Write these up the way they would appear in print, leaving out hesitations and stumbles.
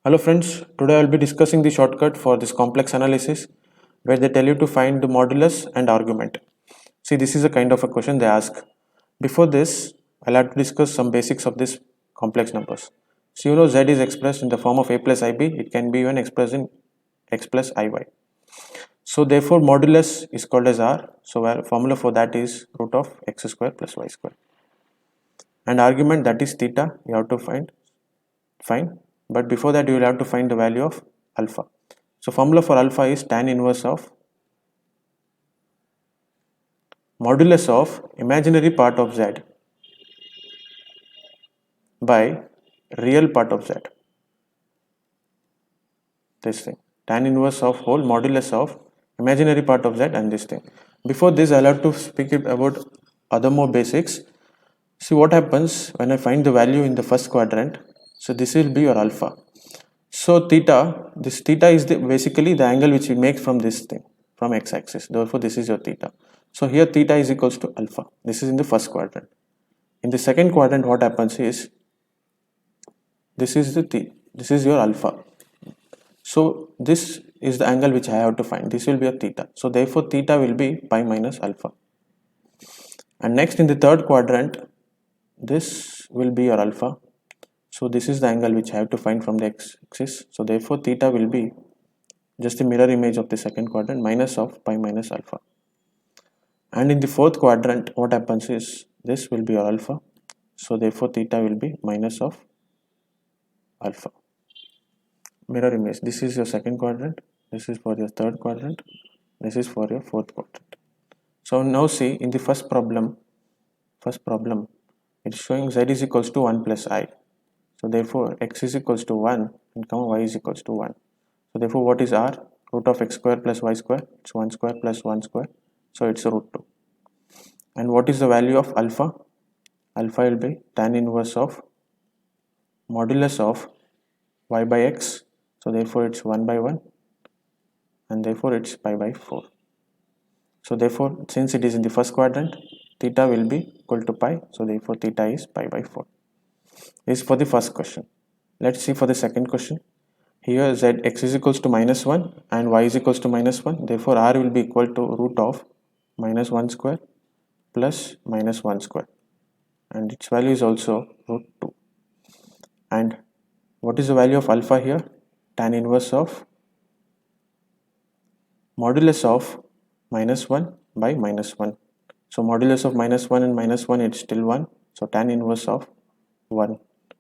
Hello friends, today I will be discussing the shortcut for this complex analysis where they tell you to find the modulus and argument. See, this is a kind of a question they ask. Before this, I'll have to discuss some basics of this complex numbers. So you know z is expressed in the form of a plus ib, it can be even expressed in x plus iy. So therefore modulus is called as r, so our formula for that is root of x square plus y square. And argument, that is theta, you have to find, but before that you will have to find the value of alpha. So formula for alpha is tan inverse of modulus of imaginary part of z by real part of z. This thing, tan inverse of whole modulus of imaginary part of z and this thing. Before this I'll have to speak about other more basics. See what happens when I find the value in the first quadrant. So this will be your alpha. So theta, this theta is basically the angle which we make from this thing, from x-axis. Therefore this is your theta. So here theta is equals to alpha. This is in the first quadrant. In the second quadrant, what happens is this is your alpha. So this is the angle which I have to find. This will be a theta. So therefore theta will be pi minus alpha. And next in the third quadrant, this will be your alpha. So this is the angle which I have to find from the x-axis. So therefore theta will be just the mirror image of the second quadrant, minus of pi minus alpha. And in the fourth quadrant, what happens is this will be your alpha. So therefore theta will be minus of alpha. Mirror image, this is your second quadrant, this is for your third quadrant, this is for your fourth quadrant. So now see, in the first problem it's showing z is equals to 1 plus I. So therefore x is equals to 1 and y is equals to 1. So therefore what is r? Root of x square plus y square, it's 1 square plus 1 square, so it's root 2. And what is the value of alpha? Alpha will be tan inverse of modulus of y by x, so therefore it's 1 by 1 and therefore it's pi by 4. So therefore since it is in the first quadrant, theta will be equal to pi, so therefore theta is pi by 4. This is for the first question. Let's see for the second question. Here z x is equals to minus 1 and y is equals to minus 1, therefore r will be equal to root of minus 1 square plus minus 1 square, and its value is also root 2. And what is the value of alpha here? Tan inverse of modulus of minus 1 by minus 1. So modulus of minus 1 and minus 1, it's still 1, so tan inverse of 1,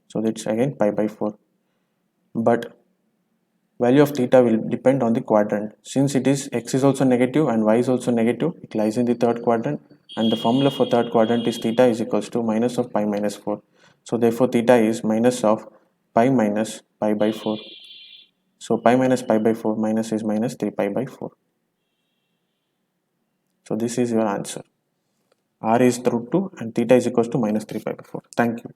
so that's again pi by 4. But value of theta will depend on the quadrant. Since it is x is also negative and y is also negative, it lies in the third quadrant, and the formula for third quadrant is theta is equals to minus of pi minus 4. So therefore theta is minus of pi minus pi by 4. So pi minus pi by 4 minus is minus 3 pi by 4. So this is your answer. R is root 2 and theta is equals to minus 3 pi by 4. Thank you.